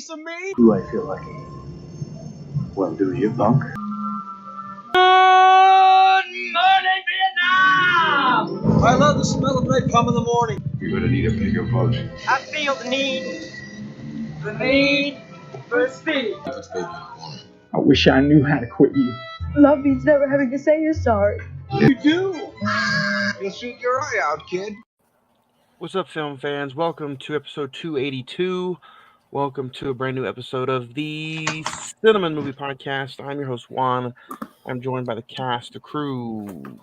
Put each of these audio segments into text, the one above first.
piece of me? Do I feel lucky? Well, do you, punk? Good morning, Vietnam! I love the smell of napalm in the morning. You're gonna need a bigger boat. I feel the need for speed. I wish I knew how to quit you. Love means never having to say you're sorry. You do! You'll shoot your eye out, kid. What's up, film fans? Welcome to episode 282. Welcome to a brand new episode of the Cine-Men movie podcast. I'm your host, Juan. I'm joined by the cast, the crew.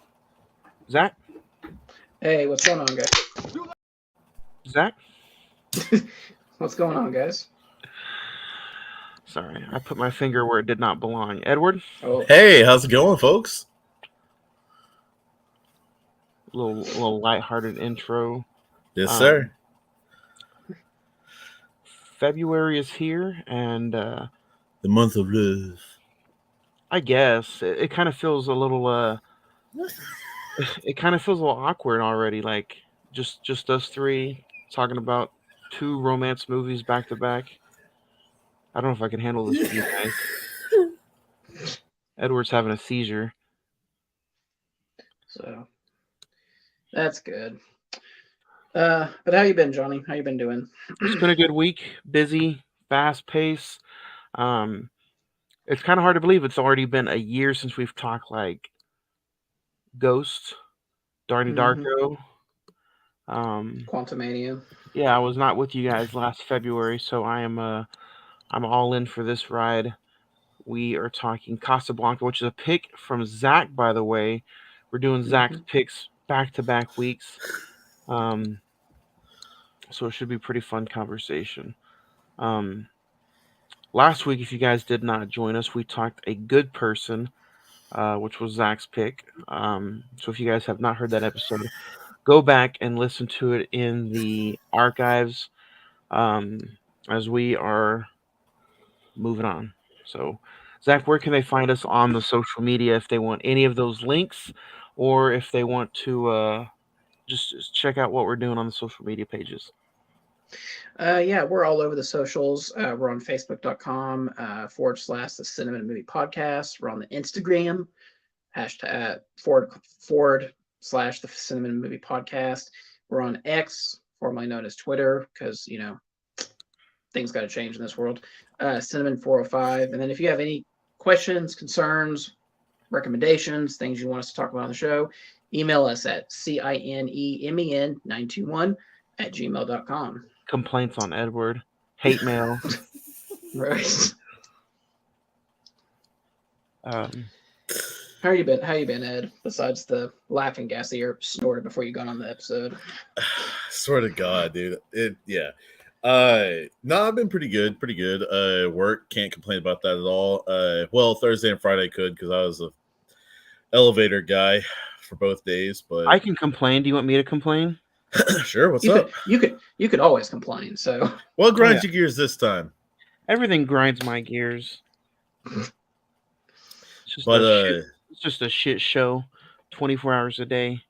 Zach? Hey, what's going on, guys? Zach? What's going on, guys? Sorry, I put my finger where it did not belong. Edward? Oh, Hey, how's it going, folks? Little lighthearted intro. Yes, sir. February is here, and The month of love. I guess it kind of feels a little it kind of feels a little awkward already, like just us three talking about two romance movies back to back. I don't know if I can handle this with you guys. Edward's having a seizure. so that's good. But how you been, Johnny? How you been doing? It's been a good week. Busy, fast pace. It's kind of hard to believe it's already been a year since we've talked like Ghost, Donnie Darko. Quantumania. Yeah, I was not with you guys last February, so I'm all in for this ride. We are talking Casablanca, which is a pick from Zach, by the way. We're doing Zach's picks back-to-back weeks. So it should be a pretty fun conversation. Last week, if you guys did not join us, we talked A Good Person, which was Zach's pick. So if you guys have not heard that episode, go back and listen to it in the archives as we are moving on. So, Zach, where can they find us on the social media if they want any of those links, or if they want to just check out what we're doing on the social media pages? Yeah, we're all over the socials. We're on Facebook.com / the Cine-Men movie podcast. We're on the Instagram hashtag forward / the Cine-Men movie podcast. We're on X, formerly known as Twitter, because things got to change in this world. Cine-Men 405. And then if you have any questions, concerns, recommendations, things you want us to talk about on the show, email us at cinemen921@gmail.com. Complaints on Edward, hate mail. Right. Um, How you been, Ed? Besides the laughing gas that you snorted before you got on the episode. Swear to God, dude. No, I've been pretty good. Work, can't complain about that at all. Well, Thursday and Friday I could because I was a elevator guy for both days, but I can complain. Do you want me to complain? Sure, what's up? You could always complain. So What grinds your gears this time? Everything grinds my gears. It's just a shit show, 24 hours a day.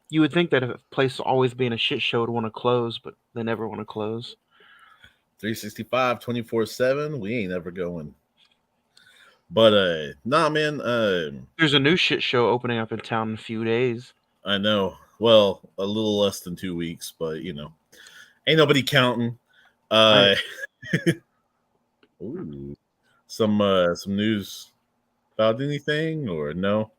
You would think that if a place always being a shit show would want to close, but they never want to close. 365, 24/7, we ain't ever going. But nah, man. There's a new shit show opening up in town in a few days. I know. Well, a little less than 2 weeks, but ain't nobody counting. Ooh, some news about anything or no?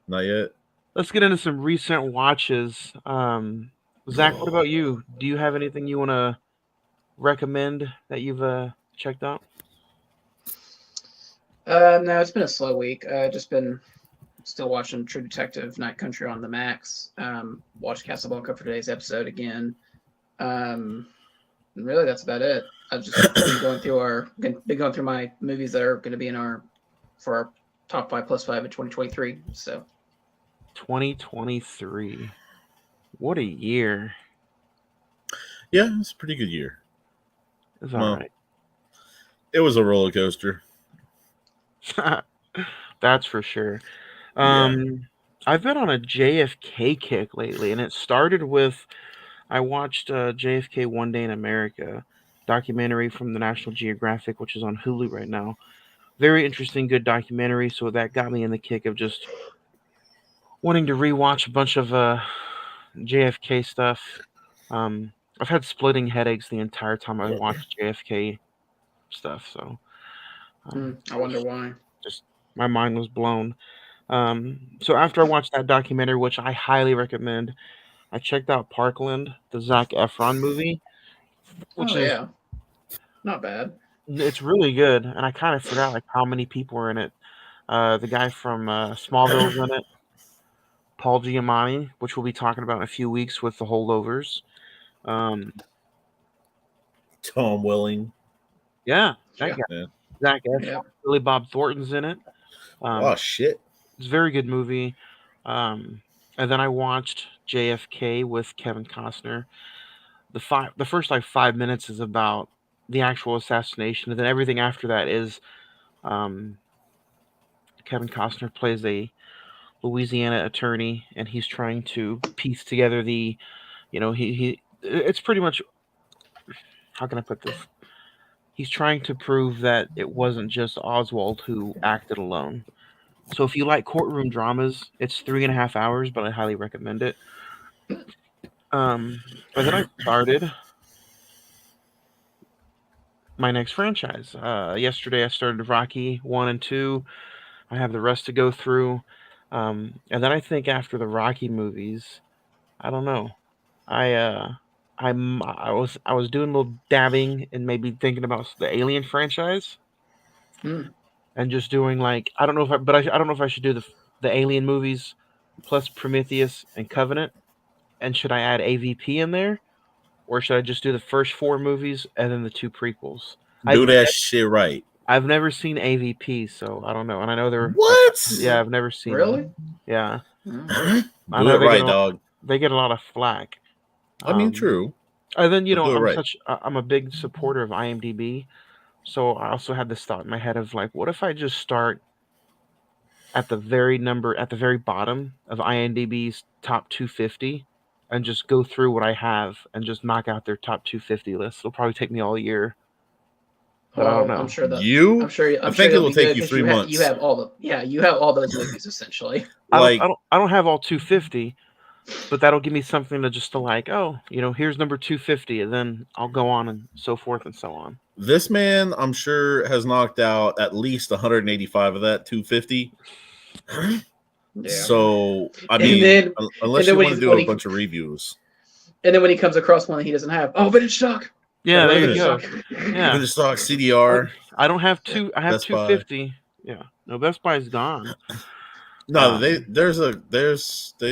Not yet. Let's get into some recent watches. Zach, what about you? Do you have anything you want to recommend that you've checked out? No, it's been a slow week. Just been still watching True Detective Night Country on the Max. Watched Casablanca for today's episode again. And really, that's about it. I've just been going through my movies that are going to be for our top 5 plus 5 in 2023. So 2023. What a year. Yeah, it's a pretty good year. It's all right. It was a roller coaster. That's for sure. Yeah. I've been on a JFK kick lately, and it started with I watched JFK One Day in America, documentary from the National Geographic, which is on Hulu right now. Very interesting, good documentary. So that got me in the kick of just wanting to rewatch a bunch of JFK stuff. I've had splitting headaches the entire time I watched JFK stuff. So I wonder why. just my mind was blown. So after I watched that documentary, which I highly recommend, I checked out Parkland, the Zac Efron movie, which Oh is yeah, not bad. it's really good, and I kind of forgot like how many people are in it. The guy from Smallville's in it, Paul Giamatti, which we'll be talking about in a few weeks with the holdovers. Um, Tom Welling. yeah, that Yeah. guy, Yeah. Zac Efron, Yeah. Billy Bob Thornton's in it. Oh shit. It's a very good movie. And then I watched JFK with Kevin Costner. The first like 5 minutes is about the actual assassination, and then everything after that is um, Kevin Costner plays a Louisiana attorney, and he's trying to piece together the, he it's pretty much, how can I put this? He's trying to prove that it wasn't just Oswald who acted alone. So if you like courtroom dramas, it's 3.5 hours, but I highly recommend it. And then I started my next franchise. Yesterday I started Rocky 1 and 2. I have the rest to go through. And then I think after the Rocky movies, I don't know. I was doing a little dabbing and maybe thinking about the Alien franchise and just doing like I don't know if I don't know if I should do the Alien movies plus Prometheus and Covenant, and should I add AVP in there, or should I just do the first 4 movies and then the 2 prequels? Do that shit right. I've never seen AVP, so I don't know. And I know they're What? Yeah, I've never seen Really? them. Yeah, Do I know it right, dog. they get a lot of flack. I mean, true. And then But do it right. I'm a big supporter of IMDb, so I also had this thought in my head of like, what if I just start at the very bottom of IMDb's top 250, and just go through what I have and just knock out their top 250 list. It'll probably take me all year, but I don't know. I'm sure that You? I'm sure. I think it'll it'll be take good you 'cause 3 months. You have all those movies essentially. Like, I don't have all 250, but that'll give me something to like, oh, here's number 250, and then I'll go on and so forth and so on. this man, I'm sure, has knocked out at least 185 of that 250. Yeah. So, I And mean, then- unless and then you when want to he's- do when a he- bunch of reviews. And then when he comes across one that he doesn't have, but it's stuck. Yeah, there you Right. go. You Yeah, can just stock CDR. I don't have I have Best Buy. 250. Yeah, no, Best Buy's gone. No, they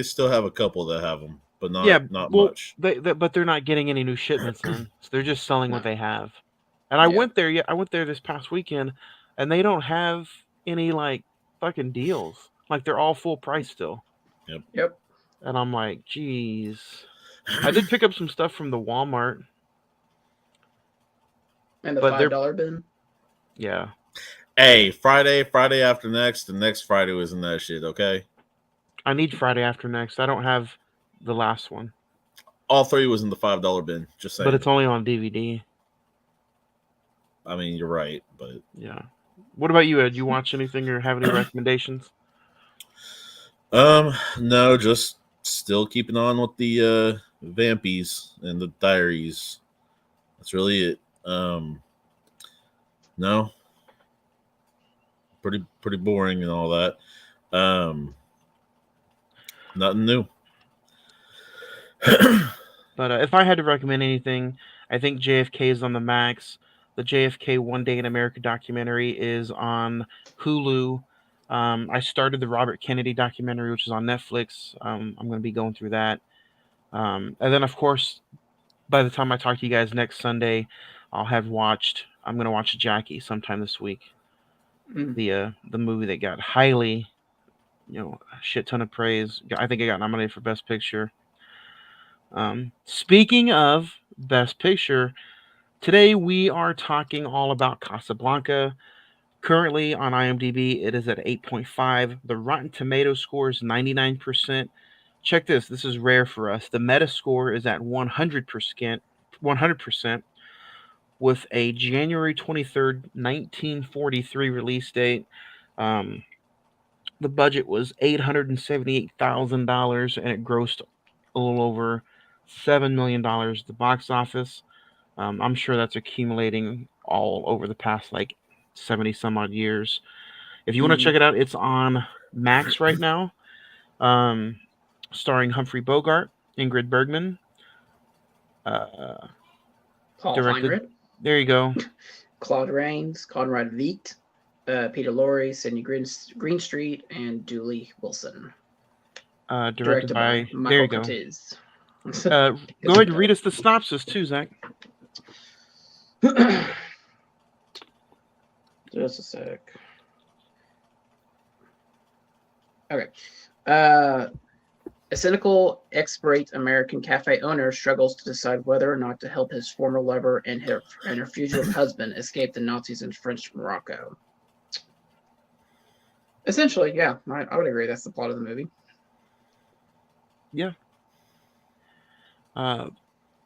still have a couple that have them, but not much. But they're not getting any new shipments in. So they're just selling what they have. And I went there. Yeah, I went there this past weekend, and they don't have any like fucking deals. Like they're all full price still. Yep. And I'm like, geez. I did pick up some stuff from the Walmart. And the But they're- $5 bin. Yeah. Hey, Friday after next, the next Friday was in that shit, okay? I need Friday after next. I don't have the last one. All 3 was in the $5 bin, just saying. But it's only on DVD. I mean, you're right, but Yeah. What about you, Ed? You watch anything or have any recommendations? no, just still keeping on with the Vampies and the Diaries. That's really it. No. Pretty boring and all that. Nothing new. But if I had to recommend anything, I think JFK is on the max. The JFK One Day in America documentary is on Hulu. I started the Robert Kennedy documentary, which is on Netflix. I'm going to be going through that. And then, of course, by the time I talk to you guys next Sunday, I'm going to watch Jackie sometime this week. The movie that got highly, a shit ton of praise. I think it got nominated for Best Picture. Speaking of Best Picture, today we are talking all about Casablanca. Currently on IMDb, it is at 8.5. The Rotten Tomatoes score is 99%. Check this. This is rare for us. The Metascore is at 100%. 100%, with a January 23rd, 1943 release date. The budget was $878,000 and it grossed a little over $7 million at the box office. I'm sure that's accumulating all over the past like 70 some odd years. If you want to check it out, it's on Max right now, starring Humphrey Bogart, Ingrid Bergman. Paul Directed. Heinrich, There you go. Claude Rains, Conrad Veidt, Peter Lorre, Sidney Greenstreet, and Julie Wilson. Directed by Michael there you go. Curtiz. Go ahead and read us the synopsis too, Zach. Just a sec. Okay. A cynical, expert American cafe owner struggles to decide whether or not to help his former lover and her fugitive husband escape the Nazis in French Morocco. Essentially, yeah, I would agree. That's the plot of the movie. Yeah.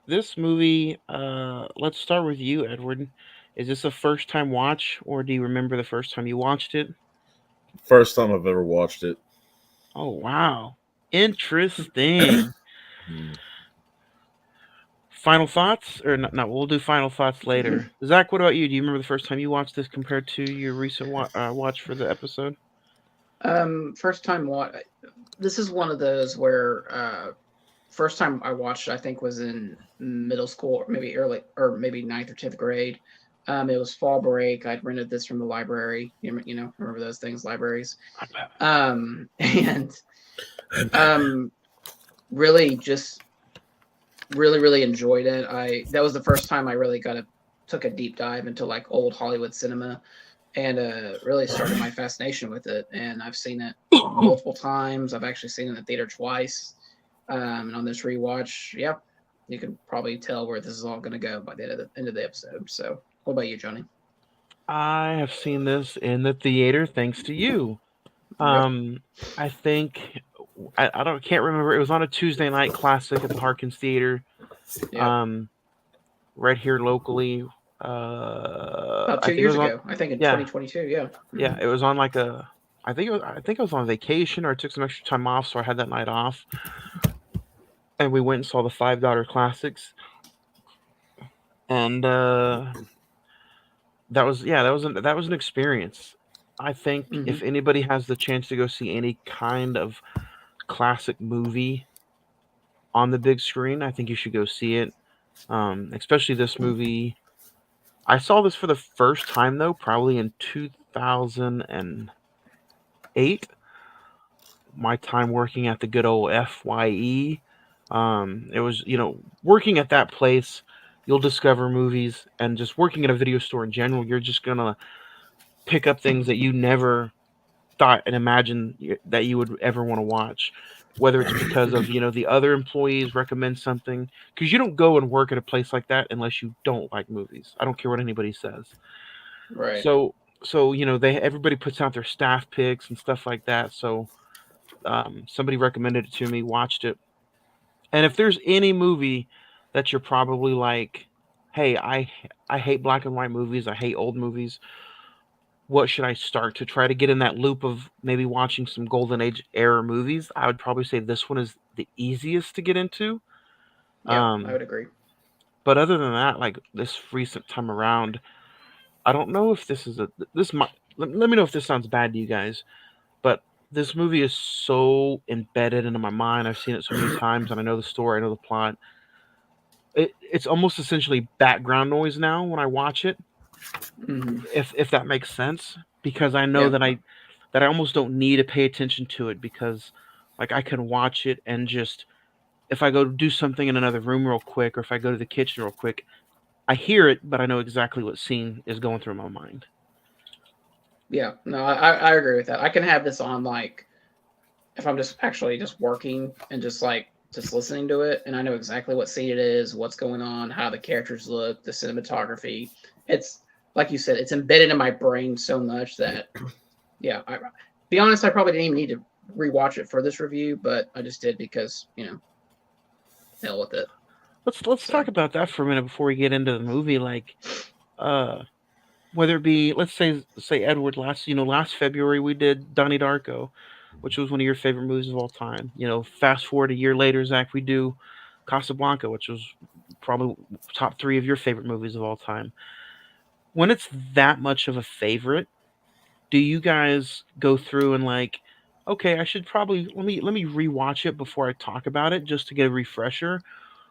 This movie, let's start with you, Edward. Is this a first time watch, or do you remember the first time you watched it? First time I've ever watched it. Oh, wow. Interesting. Final thoughts? Or no, we'll do final thoughts later. Zach, what about you? Do you remember the first time you watched this compared to your recent watch for the episode? First time watch. This is one of those where first time I watched, I think, was in middle school, or maybe early, or maybe 9th or 10th grade. It was fall break. I'd rented this from the library. You know, remember those things, libraries. And really just really enjoyed it. That was the first time I really took a deep dive into like old Hollywood cinema, and really started my fascination with it. And I've seen it multiple times. I've actually seen it in the theater twice. And on this rewatch, yeah, you can probably tell where this is all going to go by the end of the episode. So, what about you, Johnny? I have seen this in the theater thanks to you. I think can't remember. It was on a Tuesday night classic at the Harkins Theater. Yeah. Right here locally. About 2 years ago, I think in 2022. Yeah. Yeah, it was on like I think I was on vacation, or I took some extra time off, so I had that night off. And we went and saw the $5 classics. And that was an experience. I think if anybody has the chance to go see any kind of classic movie on the big screen, I think you should go see it. Especially this movie. I saw this for the first time though, probably in 2008. My time working at the good old FYE. It was, working at that place, you'll discover movies, and just working at a video store in general, you're just gonna pick up things that you never thought and imagined that you would ever want to watch. Whether it's because of, the other employees recommend something, because you don't go and work at a place like that unless you don't like movies. I don't care what anybody says. Right. So everybody puts out their staff picks and stuff like that. So somebody recommended it to me, watched it. And if there's any movie that you're probably like, hey, I hate black and white movies, I hate old movies, what should I start to try to get in that loop of maybe watching some golden age era movies? I would probably say this one is the easiest to get into. Yeah, I would agree. But other than that, like this recent time around, I don't know if this is let me know if this sounds bad to you guys, but this movie is so embedded into my mind. I've seen it so many times, and I know the story, I know the plot. It's almost essentially background noise now when I watch it, if that makes sense, because I know that I almost don't need to pay attention to it, because like I can watch it and just, if I go do something in another room real quick, or if I go to the kitchen real quick, I hear it, but I know exactly what scene is going through my mind. Yeah, no, I agree with that. I can have this on like if I'm just working and just listening to it, and I know exactly what scene it is, what's going on, how the characters look, the cinematography. It's like you said, it's embedded in my brain so much that, yeah. Be honest, I probably didn't even need to rewatch it for this review, but I just did because hell with it. Let's talk about that for a minute before we get into the movie. Like, Whether it be, let's say Edward, last February we did Donnie Darko, which was one of your favorite movies of all time. Fast forward a year later, Zach, we do Casablanca, which was probably top three of your favorite movies of all time. When it's that much of a favorite, do you guys go through and like, okay, I should probably let me rewatch it before I talk about it just to get a refresher,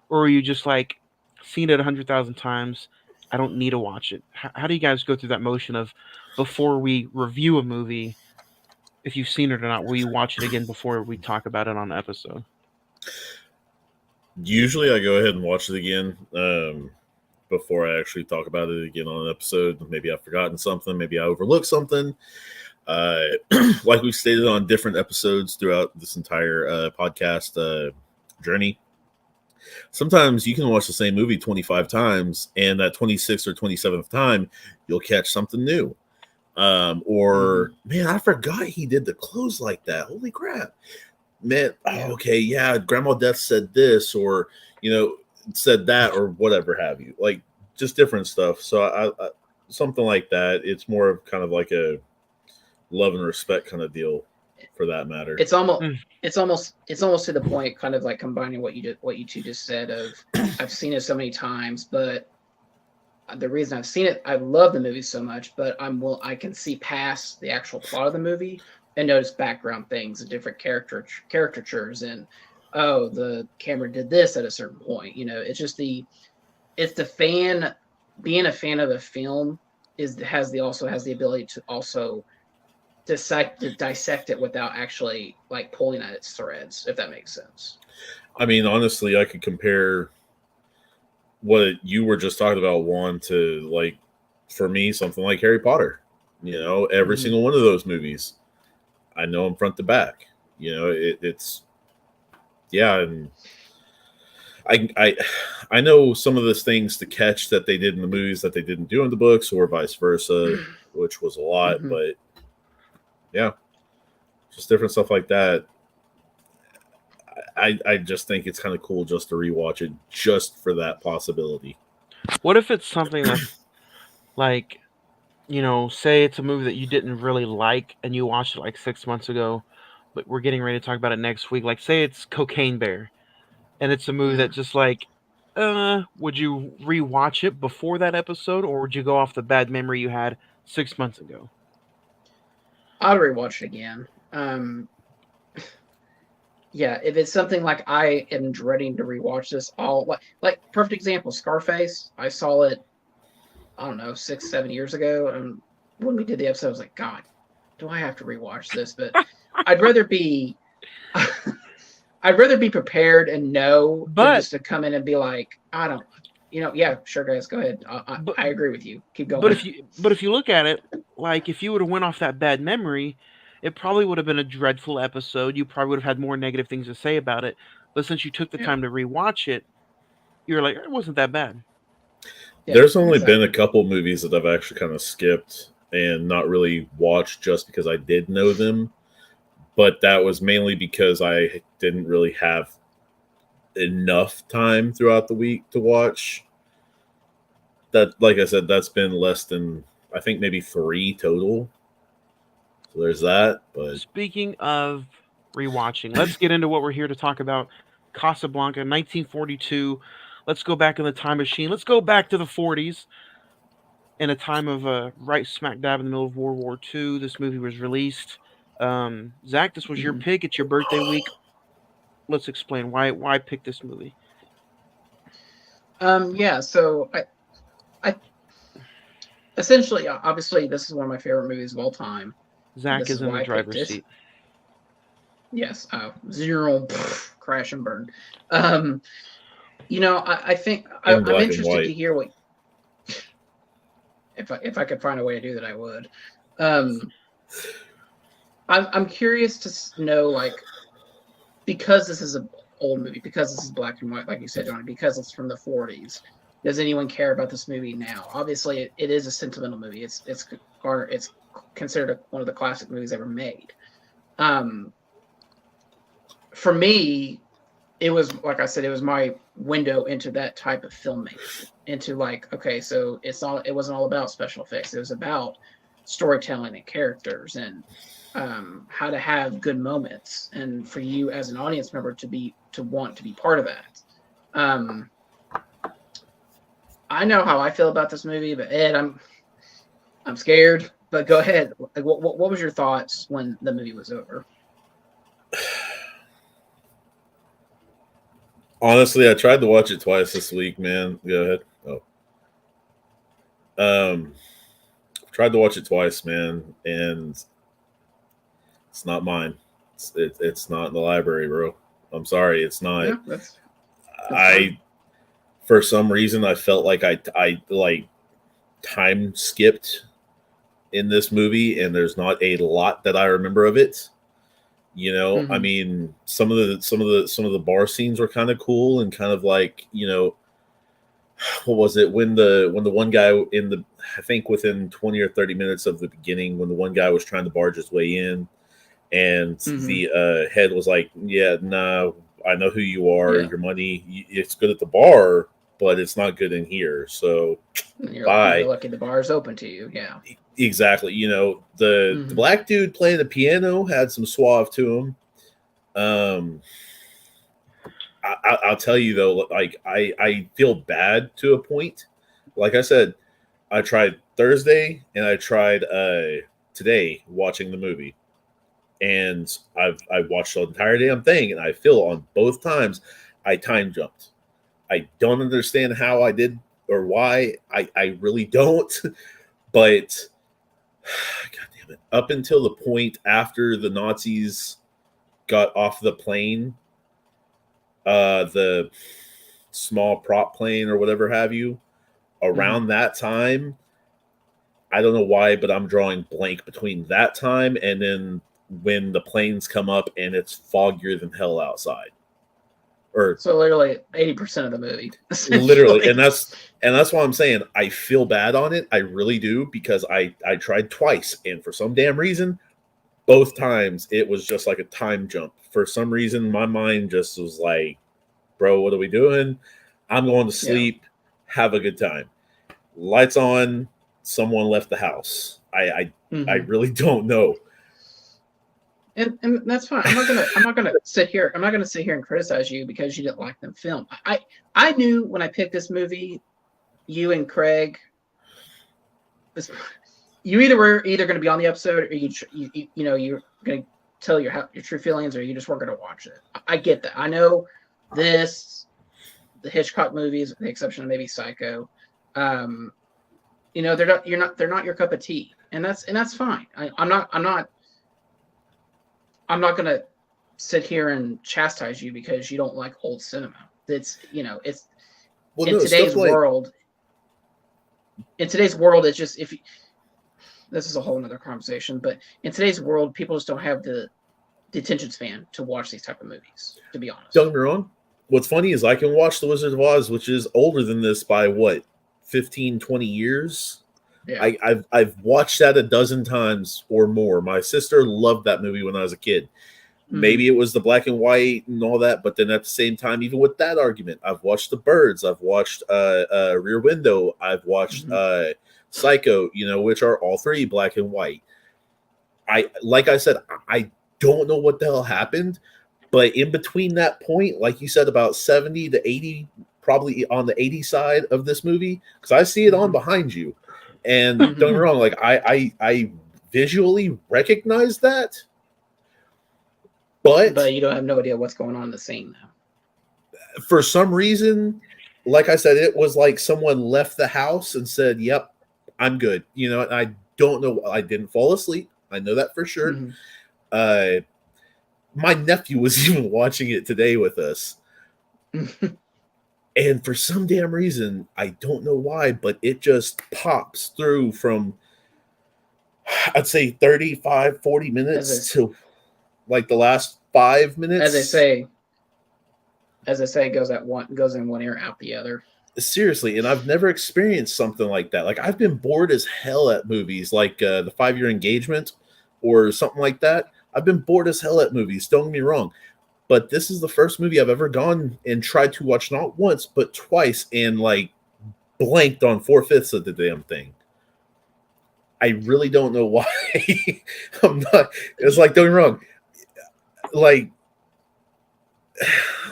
or are you just like, seen it 100,000 times, I don't need to watch it? How do you guys go through that motion of, before we review a movie, if you've seen it or not, will you watch it again before we talk about it on the episode? Usually I go ahead and watch it again before I actually talk about it again on an episode. Maybe I've forgotten something. Maybe I overlooked something. Like we've stated on different episodes throughout this entire podcast journey, sometimes you can watch the same movie 25 times, and that 26th or 27th time, you'll catch something new. Or, man, I forgot he did the clothes like that. Holy crap. Man, okay, yeah, Grandma Death said this, or, said that, or whatever have you. Like, just different stuff. So, I something like that. It's more of kind of like a love and respect kind of deal, for that matter. It's almost to the point, kind of like combining what you two just said of, I've seen it so many times, but the reason I've seen it, I love the movie so much, but I can see past the actual plot of the movie and notice background things and different caricatures, and the camera did this at a certain point. It's just it's the fan being a fan of a film has the ability to also dissect it without actually like pulling at its threads, if that makes sense. I mean, honestly, I could compare what you were just talking about, Juan, to, like, for me, something like Harry Potter. Every single one of those movies, I know them front to back. It's and I know some of those things to catch that they did in the movies that they didn't do in the books, or vice versa, which was a lot, but yeah, just different stuff like that. I just think it's kind of cool just to rewatch it just for that possibility. What if it's something that's like, say it's a movie that you didn't really like and you watched it like 6 months ago, but we're getting ready to talk about it next week. Like, say it's Cocaine Bear, and it's a movie that just like, would you rewatch it before that episode, or would you go off the bad memory you had 6 months ago? I'll rewatch it again. Yeah, if it's something like I am dreading to rewatch this, like perfect example, Scarface. I saw it, I don't know, 6-7 years ago, and when we did the episode, I was like, God, do I have to rewatch this? But I'd rather be prepared and know, than just to come in and be like, I don't, yeah, sure, guys, go ahead. I agree with you. Keep going. But if you look at it, like, if you would have went off that bad memory, it probably would have been a dreadful episode. You probably would have had more negative things to say about it. But since you took the time to rewatch it, you're like, it wasn't that bad. Yeah, there's only been a couple movies that I've actually kind of skipped and not really watched just because I did know them. But that was mainly because I didn't really have enough time throughout the week to watch. That, like I said, that's been less than, I think, maybe 3 total. So there's that. But speaking of rewatching, let's get into what we're here to talk about. Casablanca, 1942. Let's go back in the time machine. Let's go back to the 40s. In a time of right smack dab in the middle of World War II, this movie was released. Zach, this was your pick. It's your birthday week. Let's explain why pick this movie. Yeah, so I essentially, obviously, this is one of my favorite movies of all time. Zach is in the driver's seat. Yes, zero crash and burn. I think I'm interested to hear what. If I could find a way to do that, I would. I'm curious to know, like, because this is an old movie, because this is black and white, like you said, Johnny, because it's from the 40s. Does anyone care about this movie now? Obviously, it is a sentimental movie. It's considered one of the classic movies ever made. For me, it was, like I said, it was my window into that type of filmmaking, into like, okay, so it wasn't all about special effects. It was about storytelling and characters and how to have good moments, and for you as an audience member to want to be part of that. I know how I feel about this movie, but Ed, I'm scared. But go ahead. Like, what was your thoughts when the movie was over? Honestly, I tried to watch it twice this week, man. Go ahead. Tried to watch it twice, man, and it's not mine. It's not in the library, bro. I'm sorry, it's not. Yeah, that's I, for some reason, I felt like I like time skipped in this movie, and there's not a lot that I remember of it. You know, I mean, some of the bar scenes were kind of cool and kind of like, you know, what was it when the one guy in the, I think within 20 or 30 minutes of the beginning, when the one guy was trying to barge his way in, and the head was like, yeah, nah, I know who you are. Yeah. Your money, it's good at the bar, but it's not good in here. So bye. You're lucky the bar's open to you. Yeah. Exactly. You know, the black dude playing the piano had some suave to him. I'll tell you though, like I feel bad to a point. Like I said, I tried Thursday and I tried today watching the movie, and I watched the entire damn thing, and I feel on both times I time jumped. I don't understand how I did or why. I really don't, but God damn it! Up until the point after the Nazis got off the plane, the small prop plane or whatever have you, around that time, I don't know why, but I'm drawing blank between that time and then when the planes come up and it's foggier than hell outside. Or so literally 80% of the movie. Literally, and that's why I'm saying I feel bad on it. I really do, because I tried twice, and for some damn reason, both times it was just like a time jump. For some reason, my mind just was like, bro, what are we doing? I'm going to sleep. Yeah. Have a good time. Lights on. Someone left the house. I really don't know. And that's fine. I'm not gonna sit here and criticize you because you didn't like them film. I knew when I picked this movie, you and Craig, you were either going to be on the episode, or you're going to tell your true feelings, or you just weren't going to watch it. I get that. I know the Hitchcock movies, with the exception of maybe Psycho, they're not your cup of tea, and that's fine. I'm not going to sit here and chastise you because you don't like old cinema. It's today's world. In today's world, it's just this is a whole nother conversation, but in today's world, people just don't have the attention span to watch these type of movies, to be honest. Don't get me wrong. What's funny is I can watch The Wizard of Oz, which is older than this by 15, 20 years. Yeah. I've watched that a dozen times or more. My sister loved that movie when I was a kid. Maybe it was the black and white and all that, but then at the same time, even with that argument, I've watched The Birds, I've watched Rear Window, I've watched Psycho, which are all three black and white. Like I said, I don't know what the hell happened, but in between that point, like you said, about 70 to 80, probably on the 80 side of this movie, because I see it on behind you. And don't get me wrong, like I visually recognize that, but you don't have no idea what's going on in the scene now. For some reason, like I said, it was like someone left the house and said, "Yep, I'm good." I don't know. I didn't fall asleep. I know that for sure. My nephew was even watching it today with us. And for some damn reason, I don't know why, but it just pops through from, I'd say 35, 40 minutes to like the last 5 minutes. As they say, goes in one ear, out the other. Seriously, and I've never experienced something like that. Like, I've been bored as hell at movies, like the 5-Year Engagement or something like that. I've been bored as hell at movies. Don't get me wrong. But this is the first movie I've ever gone and tried to watch not once but twice, and like blanked on 4/5 of the damn thing. I really don't know why. I'm not. It's like, don't get me wrong. Like,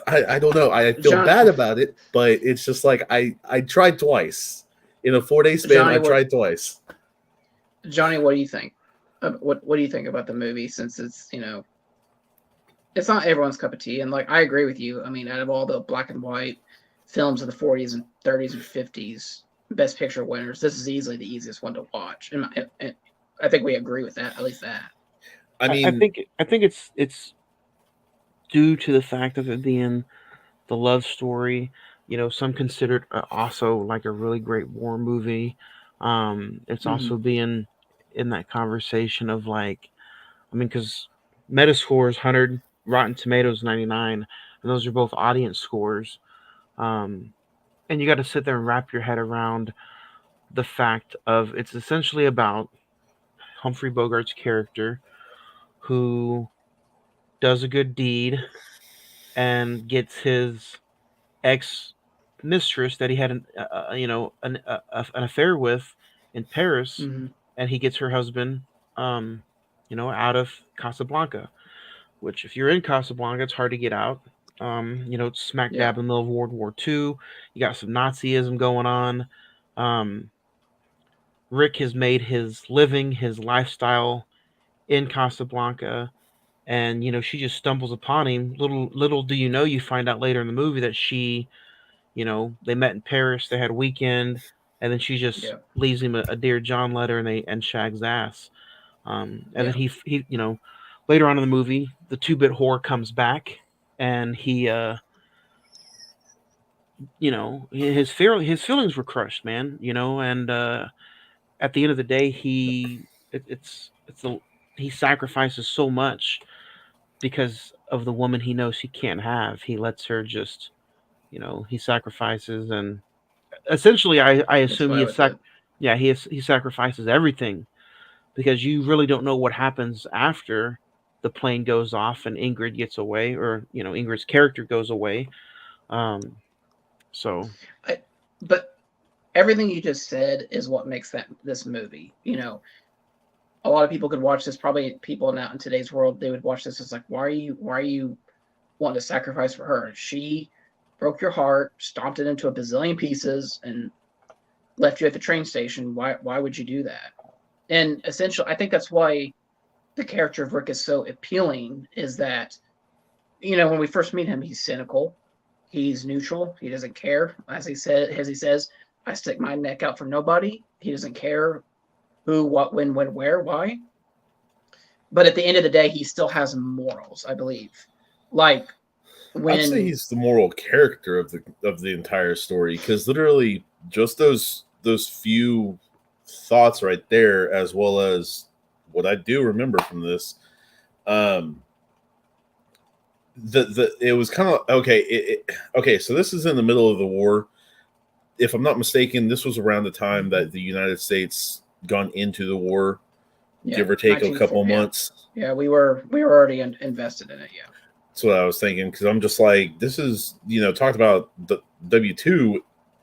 I don't know. I feel bad about it, but it's just like I tried twice in a 4-day span. Johnny, I tried twice. Johnny, what do you think? What do you think about the movie? Since it's it's not everyone's cup of tea, and like I agree with you. I mean, out of all the black and white films of the 40s and 30s and 50s, Best Picture winners, this is easily the easiest one to watch. And I think we agree with that. At least that. I think it's due to the fact of it being the love story. Some consider it also like a really great war movie. It's also being in that conversation of like, I mean, because Metascore is 100, Rotten Tomatoes 99, and those are both audience scores. And you got to sit there and wrap your head around the fact of it's essentially about Humphrey Bogart's character who does a good deed and gets his ex mistress that he had an affair with in Paris, and he gets her husband out of Casablanca, which if you're in Casablanca, it's hard to get out. It's smack dab in the middle of World War II. You got some Nazism going on. Rick has made his living, his lifestyle in Casablanca, and she just stumbles upon him. Little do you know, you find out later in the movie that she, they met in Paris, they had a weekend, and then she just leaves him a Dear John letter, and shags ass. And then he later on in the movie, the 2-bit whore comes back, and he his feelings were crushed, man. And at the end of the day, he sacrifices so much because of the woman he knows he can't have. He lets her just, he sacrifices, and essentially, I assume he sacrifices everything, because you really don't know what happens after the plane goes off and Ingrid gets away, or Ingrid's character goes away. But everything you just said is what makes this movie. A lot of people could watch this. Probably people now in today's world, they would watch this as like, why are you wanting to sacrifice for her? She broke your heart, stomped it into a bazillion pieces, and left you at the train station. Why would you do that? And essentially, I think that's why the character of Rick is so appealing, is that, when we first meet him, he's cynical, he's neutral, he doesn't care. As he says, I stick my neck out for nobody. He doesn't care who, what, when, where, why. But at the end of the day, he still has morals, I believe. Like, I'd say he's the moral character of the entire story, because literally just those few thoughts right there, as well as what I do remember from this, it was kind of okay. So this is in the middle of the war. If I'm not mistaken, this was around the time that the United States gone into the war, give or take a couple of months. Yeah, we were already invested in it. Yeah, that's what I was thinking, because I'm just like, this is talked about the W2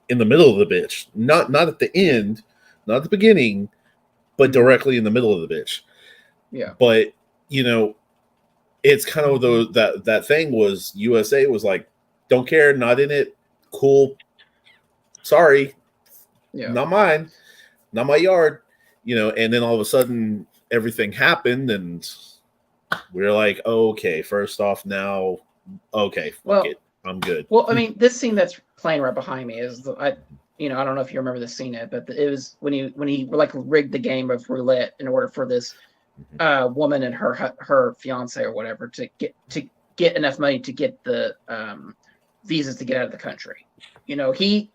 in the middle of the bitch, not at the end, not at the beginning, but directly in the middle of the bitch. Yeah, but it's kind of that thing was USA was like, don't care, not in it, cool, sorry, not mine, not my yard, and then all of a sudden everything happened, and we're like, okay, first off, now, okay, fuck it, I'm good. Well, I mean, this scene that's playing right behind me is I don't know if you remember the scene, but it was when he like rigged the game of roulette in order for this woman and her fiance or whatever to get enough money to get the visas to get out of the country. He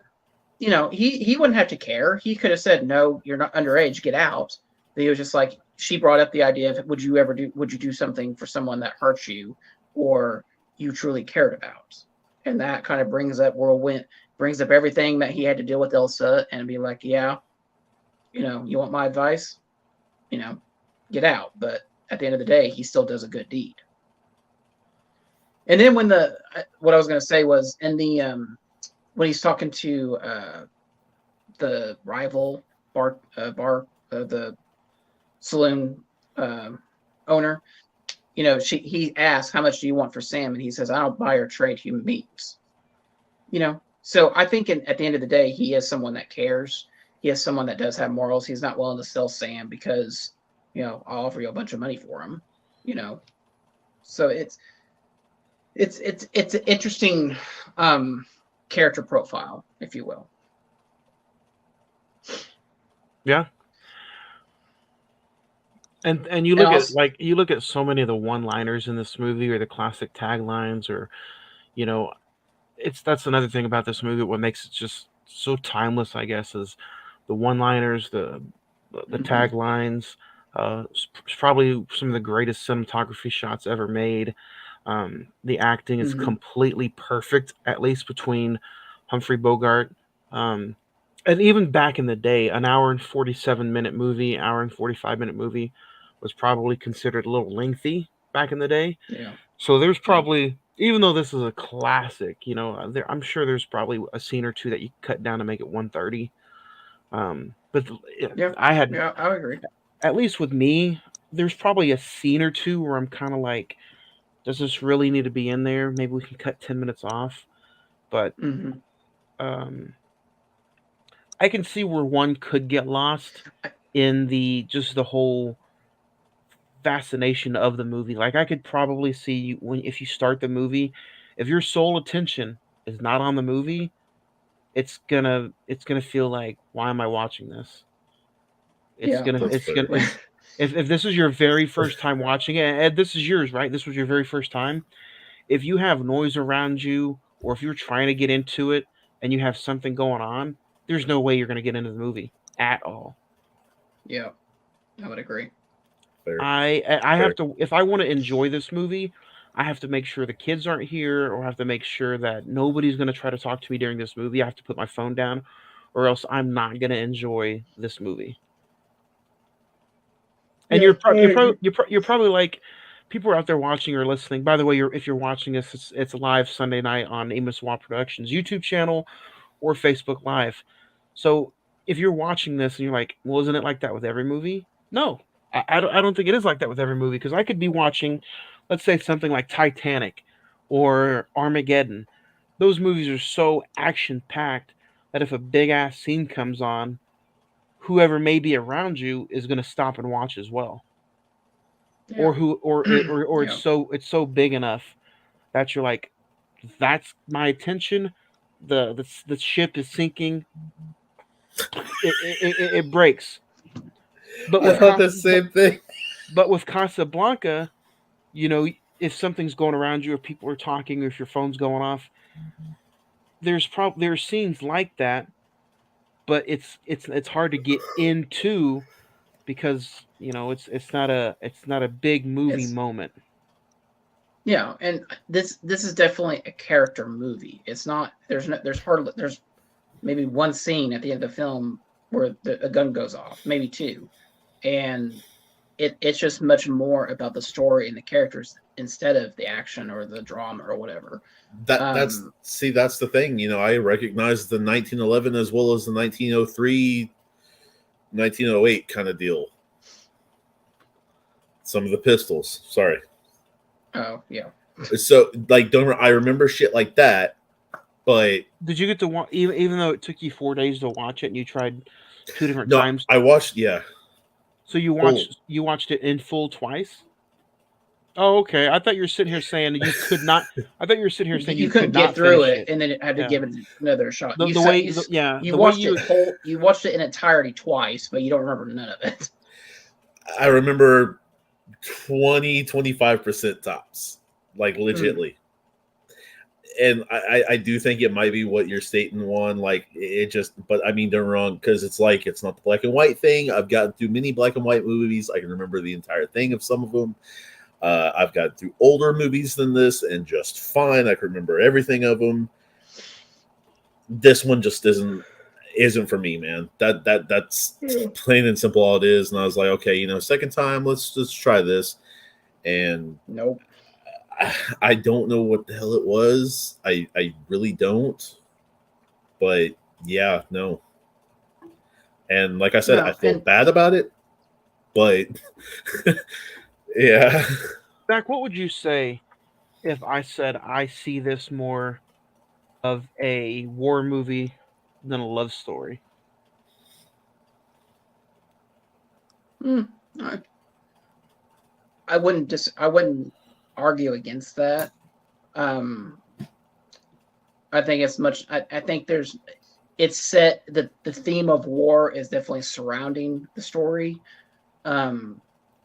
wouldn't have to care. He could have said, no, you're not underage, get out. But he was just like, she brought up the idea of, would you do something for someone that hurts you or you truly cared about? And that kind of brings up everything that he had to deal with Elsa, and be like, yeah, you want my advice? Get out. But at the end of the day, he still does a good deed. And then when what I was going to say was in the when he's talking to the rival the saloon owner, he asks, how much do you want for Sam? And he says, I don't buy or trade human beings. So I think at the end of the day, he is someone that cares. He is someone that does have morals. He's not willing to sell Sam because, I'll offer you a bunch of money for him, So it's an interesting character profile, if you will. Yeah. And you look at so many of the one-liners in this movie, or the classic taglines, or that's another thing about this movie. What makes it just so timeless, I guess, is the one-liners, the taglines. It's probably some of the greatest cinematography shots ever made. The acting is completely perfect, at least between Humphrey Bogart. And even back in the day, an hour and 47-minute movie, hour and 45-minute movie was probably considered a little lengthy back in the day. Yeah. So there's probably, even though this is a classic, I'm sure there's probably a scene or two that you cut down to make it 130. But I agree. At least with me, there's probably a scene or two where I'm kind of like, does this really need to be in there? Maybe we can cut 10 minutes off. But I can see where one could get lost in the whole fascination of the movie. Like, I could probably see if you start the movie, if your sole attention is not on the movie, it's gonna feel like, why am I watching this? If this is your very first time watching it, Ed, this is yours, right? This was your very first time. If you have noise around you, or if you're trying to get into it and you have something going on, there's no way you're going to get into the movie at all. Yeah, I would agree. Fair. I have to, if I want to enjoy this movie, I have to make sure the kids aren't here, or I have to make sure that nobody's going to try to talk to me during this movie. I have to put my phone down, or else I'm not going to enjoy this movie. And you're probably like, people are out there watching or listening. By the way, if you're watching this, it's live Sunday night on Amos Watt Productions YouTube channel or Facebook Live. So if you're watching this and you're like, well, isn't it like that with every movie? No, I don't think it is like that with every movie, because I could be watching, let's say, something like Titanic or Armageddon. Those movies are so action-packed that if a big-ass scene comes on, whoever may be around you is going to stop and watch as well. Yeah. Or it's so big enough that you're like, that's my attention. The ship is sinking. It breaks. But I thought the same thing. But with Casablanca, if something's going around you, or people are talking, or if your phone's going off, there's scenes like that, but it's hard to get into, because it's not a big movie moment. Yeah, and this is definitely a character movie. It's not. There's maybe one scene at the end of the film where a gun goes off, maybe two, and it's just much more about the story and the characters instead of the action or the drama or whatever. That's the thing. I recognize the 1911 as well as the 1903, 1908 kind of deal. Some of the pistols. Sorry. Oh, yeah. So, I remember shit like that, but... Did you get to watch, even though it took you 4 days to watch it and you tried 2 different times? I watched, yeah. So you watched it in full twice? Oh, okay. I thought you were sitting here saying that you could not... I thought you were sitting here saying you couldn't get through it and then it had to give it another shot. You watched it in entirety twice, but you don't remember none of it. I remember 20-25% tops, legitimately. And I do think it might be what you're stating, one, but I mean, they're wrong, because it's not the black and white thing. I've gotten through many black and white movies. I can remember the entire thing of some of them. I've gotten through older movies than this and just fine. I can remember everything of them. This one just isn't for me, man. That's plain and simple all it is. And I was like, okay, second time, let's try this. And nope. I don't know what the hell it was. I really don't. But yeah, no. And like I said, I No, feel and bad about it, but yeah. Zach, what would you say if I said I see this more of a war movie than a love story? I, I wouldn't argue against that. Um, I think it's much. I think it's set the theme of war is definitely surrounding the story, um,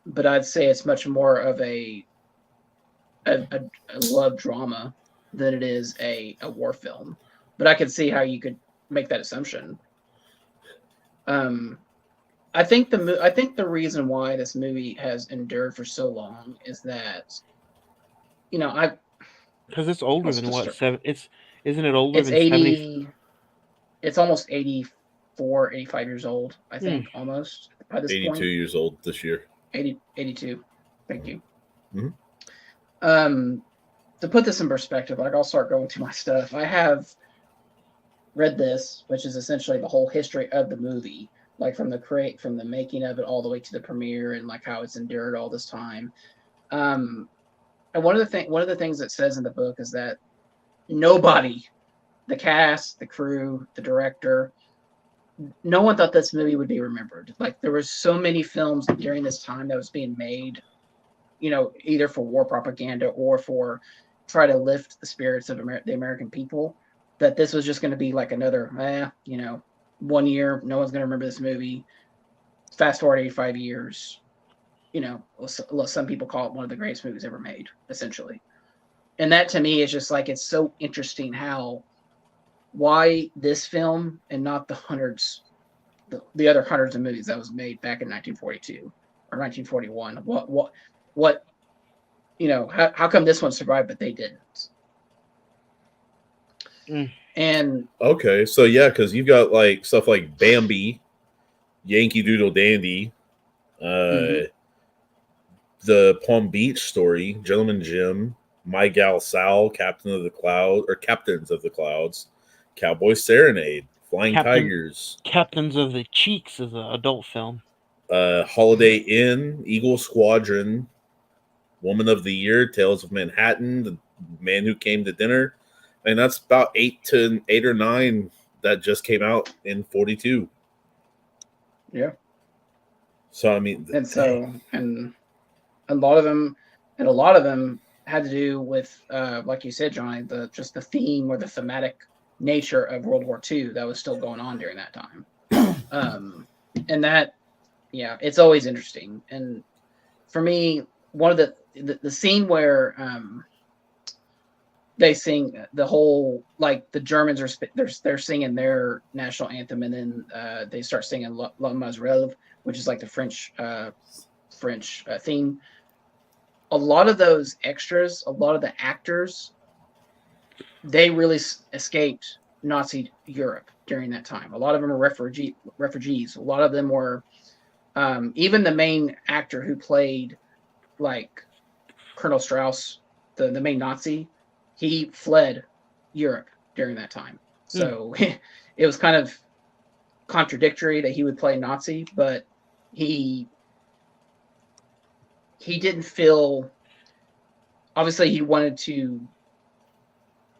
but I'd say it's much more of a love drama than it is a war film. But I could see how you could make that assumption. Um, I think the reason why this movie has endured for so long is that I Because it's older what's than the what start? seven? Isn't it older It's than 70? it's almost 84, 85 years old, I Hmm. think, almost by this 82 point. years old this year. 82. Thank you. Mm-hmm. To put this in perspective, like I'll start going through my stuff. I have read this, which is essentially the whole history of the movie, like from the making of it all the way to the premiere and like how it's endured all this time. And one of the things it says in the book is that nobody, the cast, the crew, the director, no one thought this movie would be remembered. Like there were so many films during this time that was being made, either for war propaganda or for try to lift the spirits of the American people. That this was just going to be like another, 1 year, no one's going to remember this movie. Fast forward 85 years, some people call it one of the greatest movies ever made, essentially. And that to me is just like it's so interesting why this film and not the other hundreds of movies that was made back in 1942 or 1941. What how come this one survived but they didn't? And Okay, so yeah, because you've got like stuff like Bambi, Yankee Doodle Dandy, mm-hmm. the Palm Beach Story, Gentleman Jim, My Gal Sal, Captains of the Clouds, Cowboy Serenade, Flying Tigers, Captains of the Cheeks is an adult film. Holiday Inn, Eagle Squadron, Woman of the Year, Tales of Manhattan, The Man Who Came to Dinner. And that's about 8 or 9 that just came out in 42. Yeah. So I mean, and a lot of them had to do with, like you said, Johnny, just the theme or the thematic nature of World War II that was still going on during that time. And that, yeah, it's always interesting. And for me, one of the scene where they sing the whole, like the Germans they're singing their national anthem, and then they start singing La Mazrelle, which is like the French theme. A lot of those extras, a lot of the actors, they really escaped Nazi Europe during that time. A lot of them are refugees. A lot of them were, even the main actor who played like Colonel Strauss, the main Nazi, he fled Europe during that time. So it was kind of contradictory that he would play Nazi, but he didn't feel, obviously he wanted to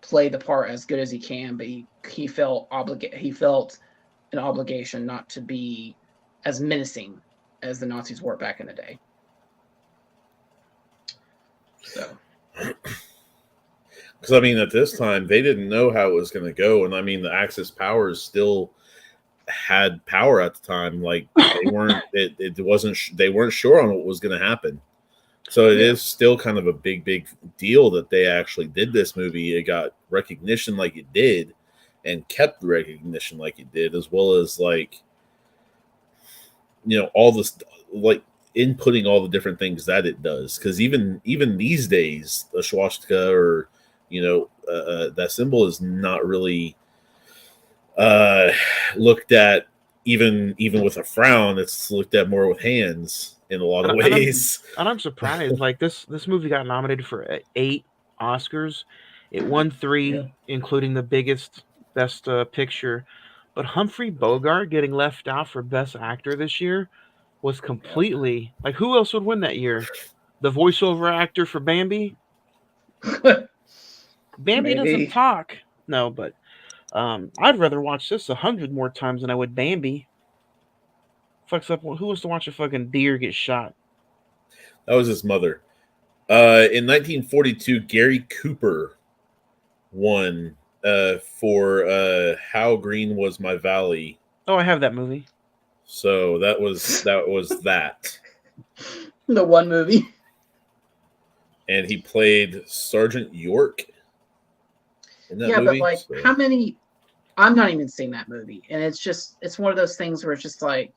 play the part as good as he can, but he felt an obligation not to be as menacing as the Nazis were back in the day. So, because I mean, at this time they didn't know how it was going to go, and I mean, the Axis powers still had power at the time. Like they weren't, they weren't sure on what was going to happen. So it is still kind of a big deal that they actually did this movie. It got recognition like it did, and kept the recognition like it did, as well as like, all this, like inputting all the different things that it does. Because even these days, a swastika or that symbol is not really looked at. Even with a frown, it's looked at more with hands. in a lot of And ways. I'm surprised. Like this movie got nominated for 8 Oscars. It won 3, including the biggest Best Picture. But Humphrey Bogart getting left out for Best Actor this year was completely like, who else would win that year? The voiceover actor for Bambi. Bambi doesn't talk. No, but I'd rather watch this 100 more times than I would Bambi. Fucks up. Who wants to watch a fucking deer get shot? That was his mother. In 1942, Gary Cooper won for How Green Was My Valley. Oh, I have that movie. So that was that. The one movie. And he played Sergeant York in that movie. But like, how many? I'm not even seeing that movie, and it's one of those things where it's just like,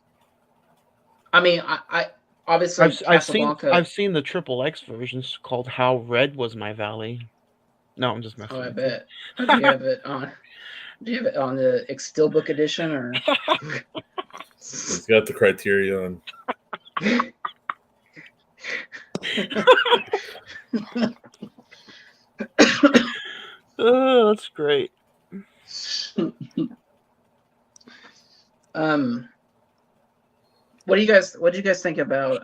I mean, I obviously Casablanca. I've seen the XXX versions called How Red Was My Valley. No, I'm just messing. Oh, I bet. Do you have it on? Do you have it on the Steelbook edition or? It's got the Criterion. Oh, that's great. What do you guys think about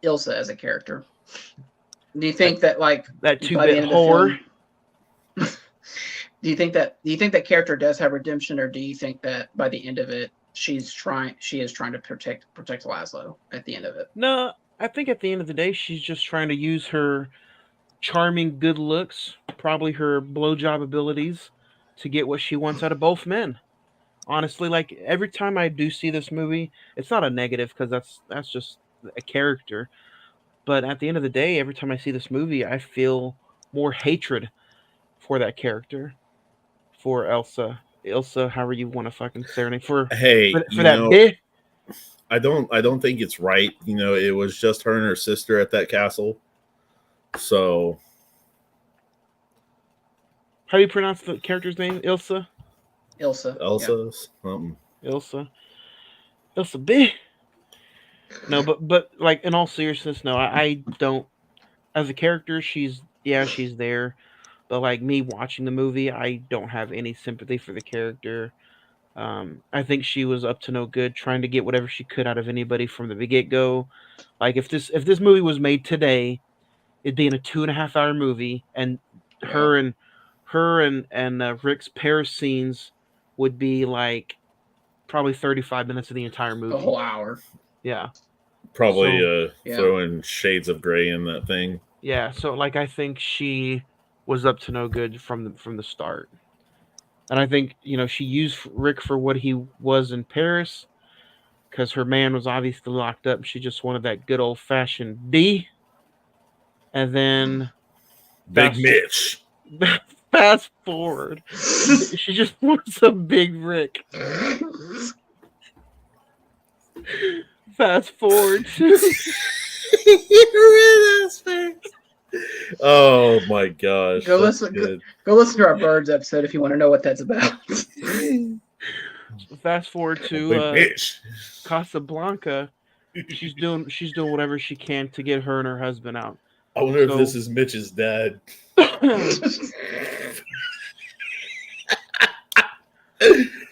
Ilsa as a character? Do you think that like that 2-bit whore? Do you think that character does have redemption, or do you think that by the end of it she is trying to protect Laszlo at the end of it? No, I think at the end of the day she's just trying to use her charming good looks, probably her blowjob abilities, to get what she wants out of both men. Honestly, like every time I do see this movie, it's not a negative because that's just a character. But at the end of the day, every time I see this movie, I feel more hatred for that character, for Ilsa, however you want to fucking say her name, for that bit. I don't think it's right. You know, it was just her and her sister at that castle. So, how do you pronounce the character's name? Ilsa. Ilsa. B. No, but like in all seriousness, no, I don't. As a character, she's there, but like me watching the movie, I don't have any sympathy for the character. I think she was up to no good, trying to get whatever she could out of anybody from the get go. Like if this movie was made today, it'd be in a 2.5-hour movie, and her and Rick's Paris scenes would be like probably 35 minutes of the entire movie. A whole hour. Yeah. Probably throwing shades of gray in that thing. Yeah, so like I think she was up to no good from the start. And I think, she used Rick for what he was in Paris, because her man was obviously locked up. She just wanted that good old-fashioned D. And then Big Mitch. Fast forward. She just wants a big Rick. Fast forward to oh my gosh. Go listen to our Birds episode if you want to know what that's about. Fast forward to Casablanca. She's doing whatever she can to get her and her husband out. I wonder if this is Mitch's dad.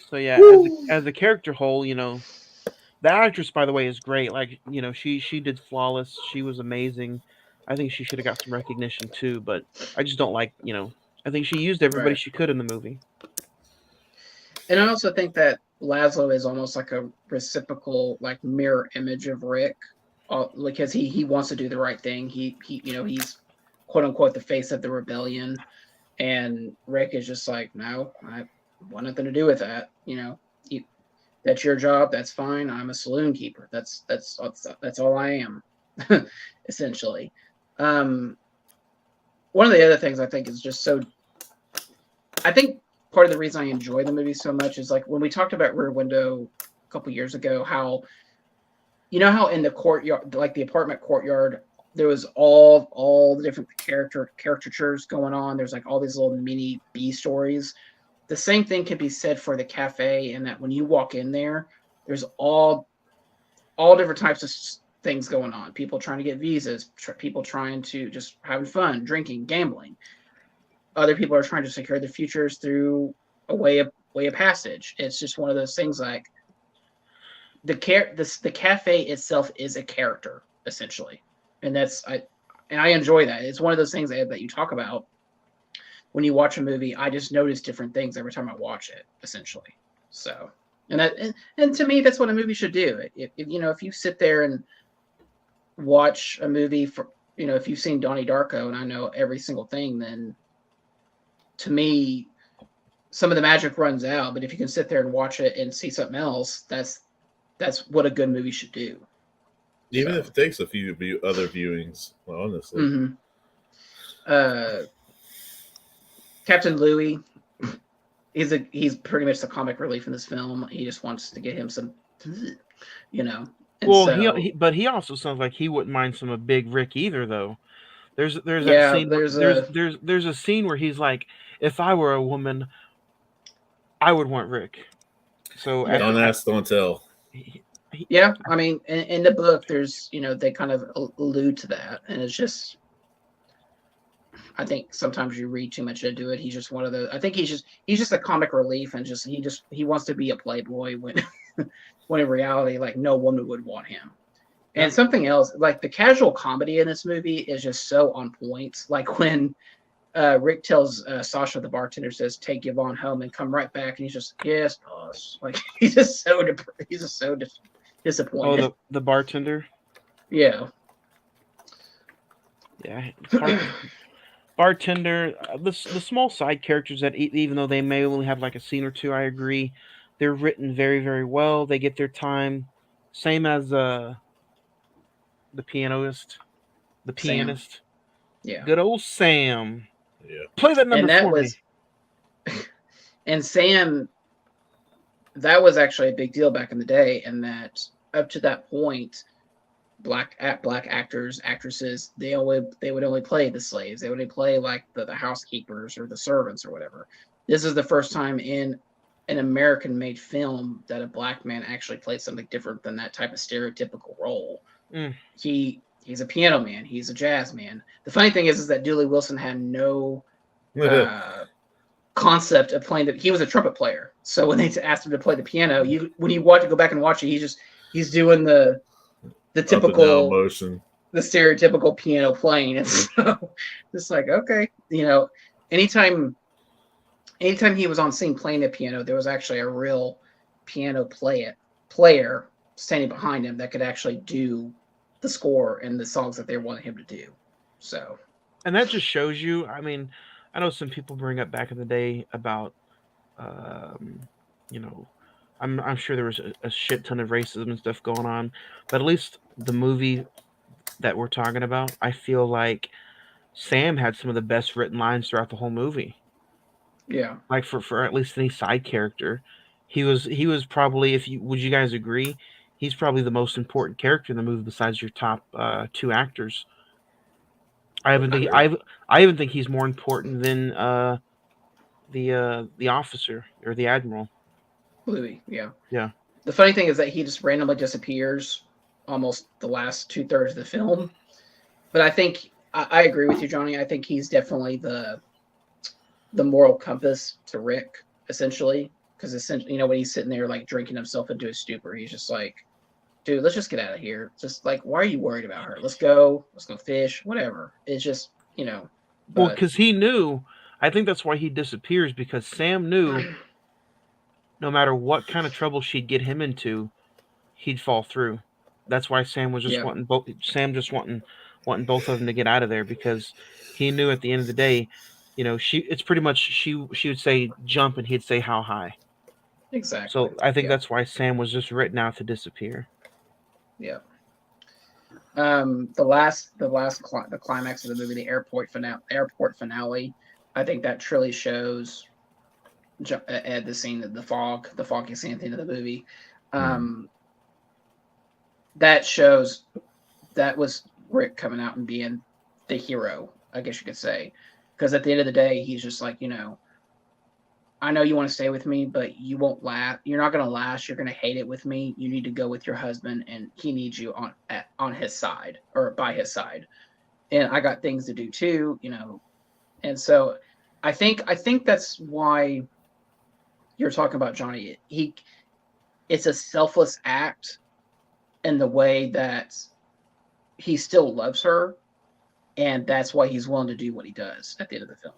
So yeah, as a character whole, the actress, by the way, is great. Like, she did flawless. She was amazing. I think she should have got some recognition too, but I just don't like, I think she used everybody she could in the movie. And I also think that Laszlo is almost like a reciprocal, like mirror image of Rick, because he wants to do the right thing. He's quote unquote the face of the rebellion, and Rick is just like, no, I want nothing to do with that. That's your job. That's fine. I'm a saloon keeper. That's all I am, essentially. One of the other things I think is just so. I think part of the reason I enjoy the movie so much is like when we talked about Rear Window a couple years ago, how in the courtyard, like the apartment courtyard, there was all the different caricatures going on. There's like all these little mini B stories. The same thing can be said for the cafe, in that when you walk in there, there's all different types of things going on. People trying to get visas, people trying to just having fun, drinking, gambling. Other people are trying to secure their futures through a way of passage. It's just one of those things like the cafe itself is a character essentially, and I enjoy that. It's one of those things that you talk about when you watch a movie. I just notice different things every time I watch it, essentially. So, and to me, that's what a movie should do. If you sit there and watch a movie for, if you've seen Donnie Darko and I know every single thing, then to me, some of the magic runs out. But if you can sit there and watch it and see something else, that's what a good movie should do. Even if it takes a few other viewings, honestly. Mm-hmm. Captain Louis, he's pretty much the comic relief in this film. He just wants to get him some, And but he also sounds like he wouldn't mind some of Big Rick either, though. There's a scene where he's like, if I were a woman, I would want Rick. So don't ask, don't tell. Yeah, I mean, in the book, there's they kind of allude to that, and it's just, I think sometimes you read too much into it. He's just one of the. I think he's just a comic relief, and he wants to be a playboy when when in reality, like, no woman would want him. And something else, like the casual comedy in this movie is just so on point. Like when Rick tells Sasha, the bartender, says, "Take Yvonne home and come right back," and he's just, "Yes, boss." Like he's just so disappointed. Oh, the bartender. Yeah. Yeah. Bartender. The small side characters that even though they may only have like a scene or two, I agree, they're written very, very well. They get their time. Same as the pianist. Yeah. Good old Sam. Yeah. Play that number for me. And Sam, that was actually a big deal back in the day, and that up to that point, black actors, actresses, they would only play the slaves. They would only play like the housekeepers or the servants or whatever. This is the first time in an American-made film that a black man actually played something different than that type of stereotypical role. He's a piano man. He's a jazz man. The funny thing is that Dooley Wilson had no concept of playing he was a trumpet player. So when they asked him to play the piano, when you go back and watch it, he's doing the typical motion, the stereotypical piano playing. And so it's like, okay, anytime he was on scene playing the piano, there was actually a real piano player standing behind him that could actually do the score and the songs that they wanted him to do. So, and that just shows you. I mean, I know some people bring up back in the day about, I'm sure there was a shit ton of racism and stuff going on, but at least the movie that we're talking about, I feel like Sam had some of the best written lines throughout the whole movie. Yeah, like for at least any side character, he was probably, would you guys agree? He's probably the most important character in the movie besides your top two actors. I even think he's more important than the officer or the admiral. Louis, yeah. Yeah. The funny thing is that he just randomly disappears almost the last 2/3 of the film. But I think I agree with you, Johnny. I think he's definitely the moral compass to Rick, essentially. Because essentially, when he's sitting there like drinking himself into a stupor, he's just like, dude, let's just get out of here. Just like, why are you worried about her? Let's go fish, whatever. It's just, Well, because he knew, I think that's why he disappears, because Sam knew no matter what kind of trouble she'd get him into, he'd fall through. That's why Sam was just wanting both of them to get out of there, because he knew at the end of the day, it's pretty much she would say jump and he'd say how high. Exactly. So I think that's why Sam was just written out to disappear. Yeah. The climax of the movie, the airport finale, I think that truly shows at the scene of the foggy scene at the end of the movie. That shows that was Rick coming out and being the hero, I guess you could say. Because at the end of the day, he's just like, I know you want to stay with me, but you won't last. You're not going to last. You're going to hate it with me. You need to go with your husband, and he needs you on his side or by his side. And I got things to do too, you know. And so, I think that's why you're talking about Johnny. It's a selfless act in the way that he still loves her, and that's why he's willing to do what he does at the end of the film.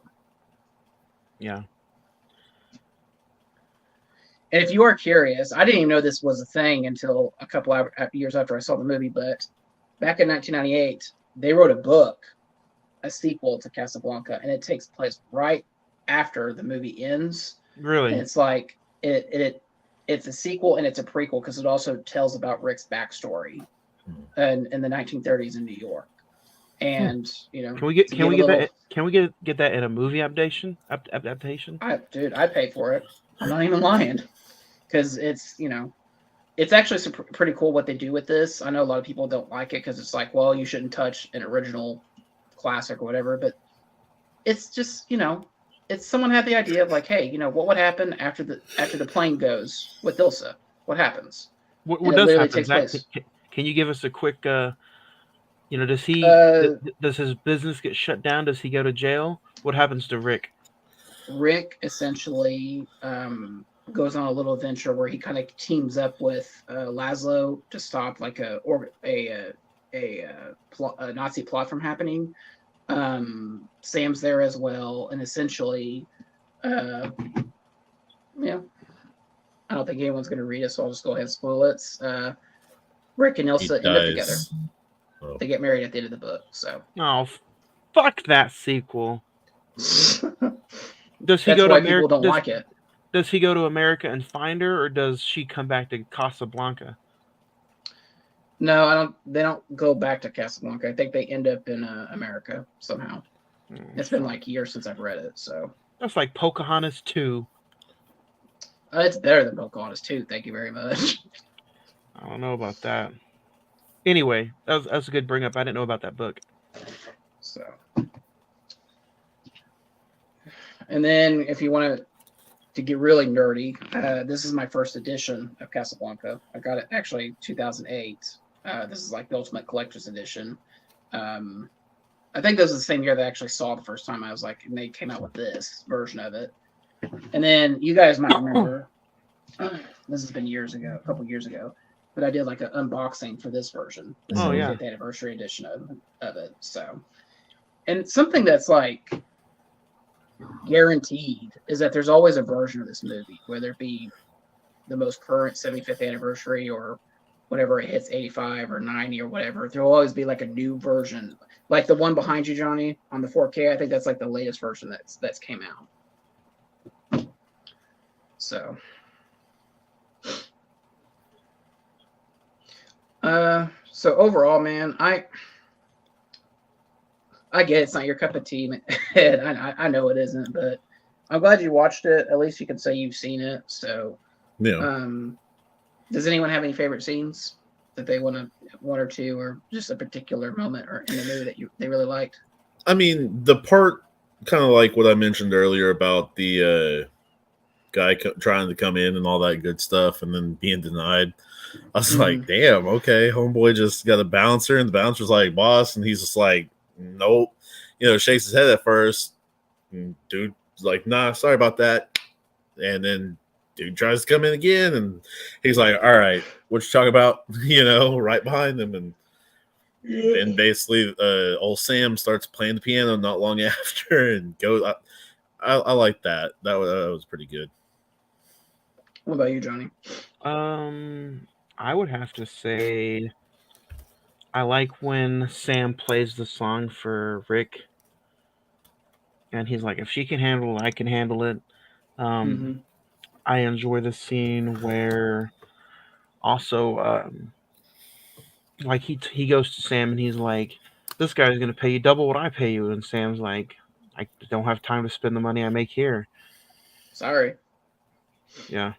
Yeah. And if you are curious, I didn't even know this was a thing until a couple of years after I saw the movie, but back in 1998, they wrote a book, a sequel to Casablanca, and it takes place right after the movie ends. Really? And it's like it's a sequel and it's a prequel because it also tells about Rick's backstory in the 1930s in New York. And you know, can we get that in a movie adaptation? Dude, I'd pay for it. I'm not even lying, because it's, you know, it's actually pretty cool what they do with this. I know a lot of people don't like it because it's like, well, you shouldn't touch an original classic or whatever, but it's just, you know, it's someone had the idea of like, hey, you know, what would happen after the plane goes with Ilsa? What happens? What does happen? Zach, can you give us a quick? You know, does his business get shut down? Does he go to jail? What happens to Rick? Rick essentially goes on a little adventure where he kind of teams up with Laszlo to stop like a Nazi plot from happening. Sam's there as well, and essentially, yeah, I don't think anyone's going to read it, so I'll just go ahead and spoil it. Rick and Ilsa end up together. Oh. They get married at the end of the book. So. Oh, fuck that sequel. Does he go to America? People don't like it. Does he go to America and find her, or does she come back to Casablanca? No, I don't. They don't go back to Casablanca. I think they end up in America somehow. It's been like years since I've read it, so that's like Pocahontas 2. It's better than Pocahontas 2. Thank you very much. I don't know about that. Anyway, that's a good bring up. I didn't know about that book. So. And then, if you want to get really nerdy, this is my first edition of Casablanca. I got it actually 2008. This is like the Ultimate Collector's Edition. I think this was the same year that I actually saw the first time. I was like, and they came out with this version of it. And then you guys might remember, this has been years ago, a couple years ago, but I did like an unboxing for this version, the 75th anniversary edition of it. So, and something that's like guaranteed is that there's always a version of this movie, whether it be the most current 75th anniversary or whatever it hits 85 or 90 or whatever. There'll always be like a new version, like the one behind you, Johnny, on the 4K. I think that's like the latest version that's came out. So, so overall, man, I get it's not your cup of tea, man. I know it isn't, but I'm glad you watched it. At least you can say you've seen it. So, yeah. Does anyone have any favorite scenes that they want one or two, or just a particular moment or in the movie that they really liked? I mean, the part kind of like what I mentioned earlier about the guy trying to come in and all that good stuff, and then being denied. I was like, damn, okay, homeboy just got a bouncer, and the bouncer's like, boss, and he's just like, nope, shakes his head at first, and dude's like, nah, sorry about that, and then dude tries to come in again, and he's like, all right, what you talking about? Right behind him, and basically old Sam starts playing the piano not long after, and goes. I like that. That was pretty good. What about you, Johnny? I would have to say I like when Sam plays the song for Rick, and he's like, if she can handle it, I can handle it. I enjoy the scene where also like he goes to Sam and he's like, this guy's gonna pay you double what I pay you, and Sam's like, I don't have time to spend the money I make here. Sorry. Yeah.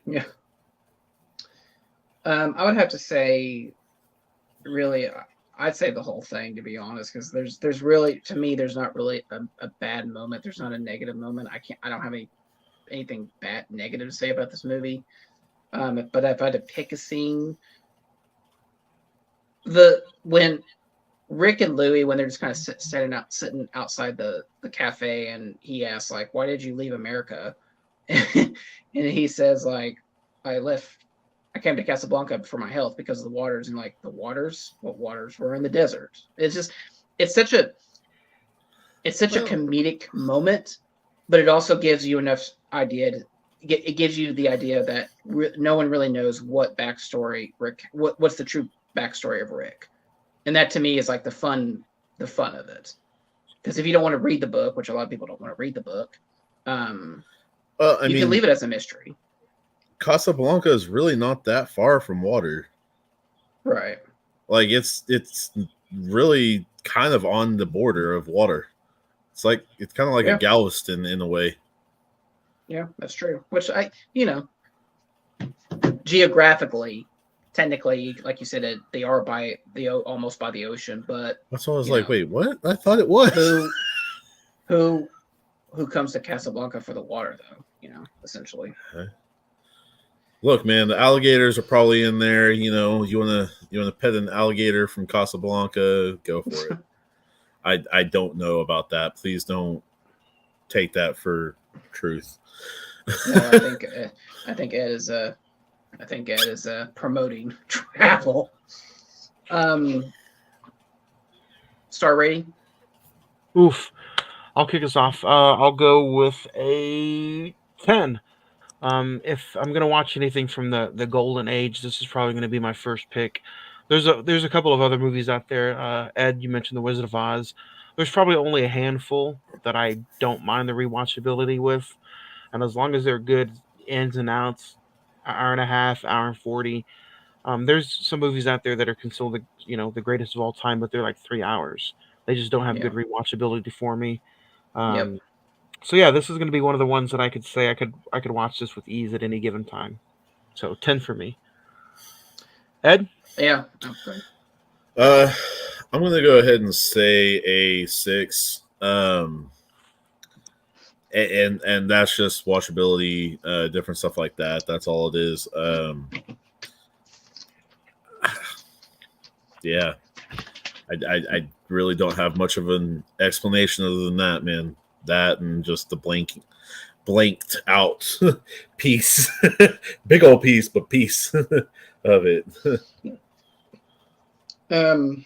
I would have to say, really, I'd say the whole thing, to be honest, because there's really, to me, there's not really a bad moment. There's not a negative moment. I don't have any anything bad, negative to say about this movie. But if I had to pick a scene, when Rick and Louie, when they're just kind of sitting outside the cafe, and he asks like, "Why did you leave America?" And he says like, I came to Casablanca for my health because of the waters." And like, the waters? What waters? We're in the desert. It's such a comedic moment, but it also gives you enough idea. It gives you the idea that no one really knows what backstory Rick. What's the true backstory of Rick, and that to me is like the fun of it. Because if you don't want to read the book, which a lot of people don't want to read the book, you can leave it as a mystery. Casablanca is really not that far from water. Right. Like it's really kind of on the border of water. It's kind of like a Galveston in a way. Yeah, that's true. Which geographically, technically, like you said, they are almost by the ocean. But that's why I was like, wait, what? I thought it was. Who comes to Casablanca for the water, though? Essentially. Okay. Look, man, the alligators are probably in there. You wanna pet an alligator from Casablanca? Go for it. I don't know about that. Please don't take that for truth. No, I think Ed is promoting travel. Star rating? Oof. I'll kick us off. I'll go with a 10. If I'm gonna watch anything from the golden age, this is probably gonna be my first pick. There's a couple of other movies out there. Ed, you mentioned The Wizard of Oz. There's probably only a handful that I don't mind the rewatchability with, and as long as they're good ins and outs, an hour and a half, hour and 40. There's some movies out there that are considered the greatest of all time, but they're like 3 hours. They just don't have good rewatchability for me. So yeah, this is going to be one of the ones that I could say I could watch this with ease at any given time. So 10 for me. Ed? Yeah. Okay. I'm going to go ahead and say a 6. And that's just watchability, different stuff like that. That's all it is. Yeah. I really don't have much of an explanation other than that, man. That and just the blanked out piece, big old piece, but piece of it. I'm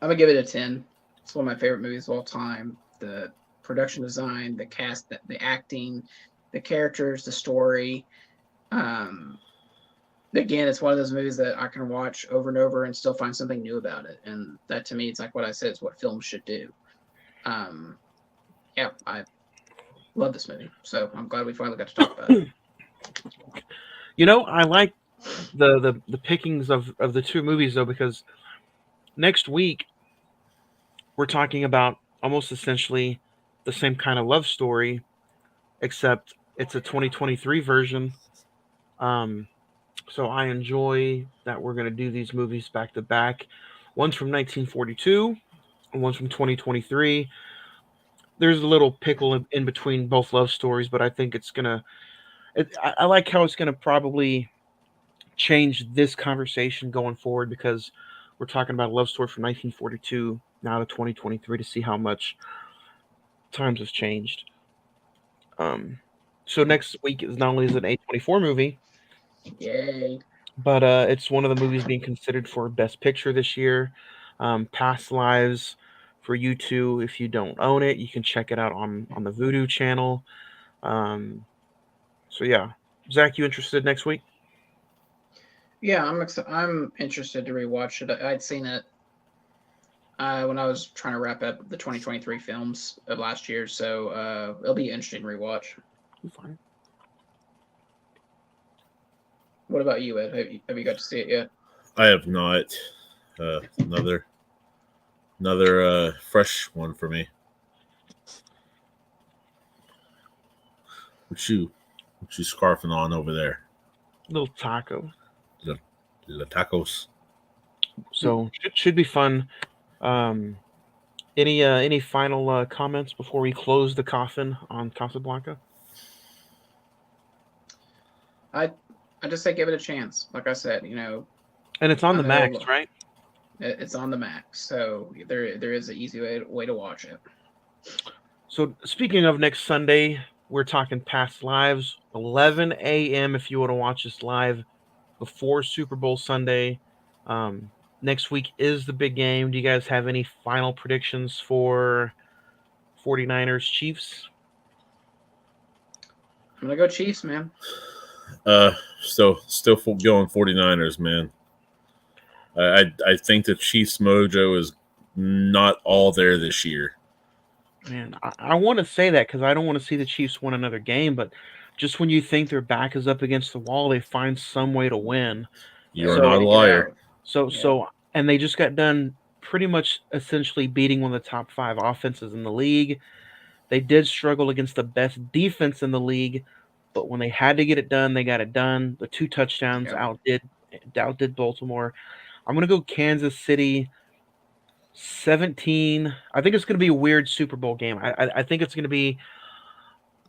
gonna give it a 10. It's one of my favorite movies of all time. The production design, the cast, the acting, the characters, the story. Again, it's one of those movies that I can watch over and over and still find something new about it. And that to me, it's like what I said, is what films should do. Yeah, I love this movie. So I'm glad we finally got to talk about it. I like the pickings of the two movies though, because next week we're talking about almost essentially the same kind of love story, except it's a 2023 version. So I enjoy that we're going to do these movies back to back. One's from 1942 and one's from 2023. There's a little pickle in between both love stories, but I think it's going to... I like how it's going to probably change this conversation going forward, because we're talking about a love story from 1942 now to 2023 to see how much times has changed. So next week is not only is it an A24 movie, Yay. but it's one of the movies being considered for Best Picture this year. Past Lives, for you two, if you don't own it, you can check it out on the Vudu channel. So yeah, Zach, you interested next week? Yeah, I'm interested to rewatch it. I'd seen it when I was trying to wrap up the 2023 films of last year, so it'll be interesting to rewatch. Fine. What about you, Ed? Have you got to see it yet? I have not. Another fresh one for me. What you scarfing on over there? Little taco. The tacos. So it should be fun. Any final comments before we close the coffin on Casablanca? I just say give it a chance. Like I said, you know, And it's on I the know Max, right? it's on the Max, so there is an easy way to watch it. So speaking of next Sunday, we're talking Past Lives, 11 a.m. if you want to watch this live before Super Bowl Sunday. Next week is the big game. Do you guys have any final predictions for 49ers Chiefs? I'm gonna go Chiefs, man. Still going 49ers, man. I think the Chiefs mojo is not all there this year. Man, I want to say that because I don't want to see the Chiefs win another game, but just when you think their back is up against the wall, they find some way to win. You are not a liar. So, and they just got done pretty much essentially beating one of the top 5 offenses in the league. They did struggle against the best defense in the league, but when they had to get it done, they got it done. The 2 touchdowns outdid Baltimore. I'm gonna go Kansas City 17. I think it's gonna be a weird Super Bowl game. I think it's gonna be.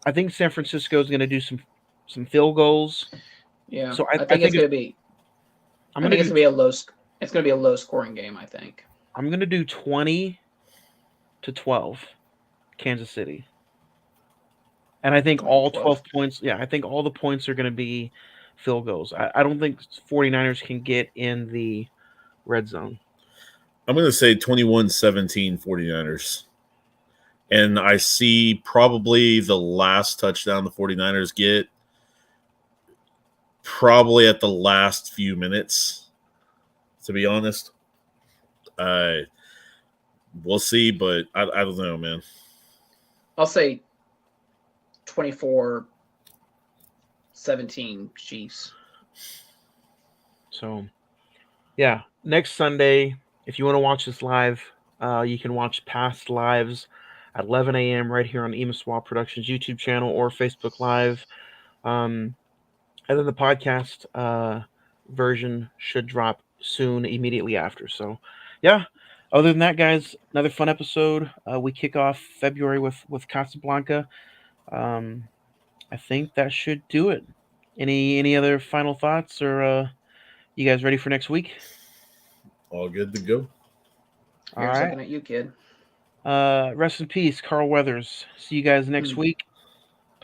I think San Francisco is gonna do some field goals. Yeah, So I think it's gonna be. I'm I gonna think it's do, gonna be a low. It's gonna be a low scoring game. I think. I'm gonna do 20-12, Kansas City. And I think all 12 points, I think all the points are going to be field goals. I don't think 49ers can get in the red zone. I'm going to say 21-17 49ers. And I see probably the last touchdown the 49ers get probably at the last few minutes, to be honest. We'll see, but I don't know, man. I'll say 24-17 Chiefs. So, yeah, next Sunday, if you want to watch this live, you can watch Past Lives at 11 a.m. right here on Emaswap Productions YouTube channel or Facebook Live. And then the podcast version should drop soon, immediately after. So, yeah. Other than that, guys, another fun episode. We kick off February with Casablanca. I think that should do it. Any other final thoughts, or you guys ready for next week? All good to go. Here's looking at you, kid. Rest in peace, Carl Weathers. See you guys next week.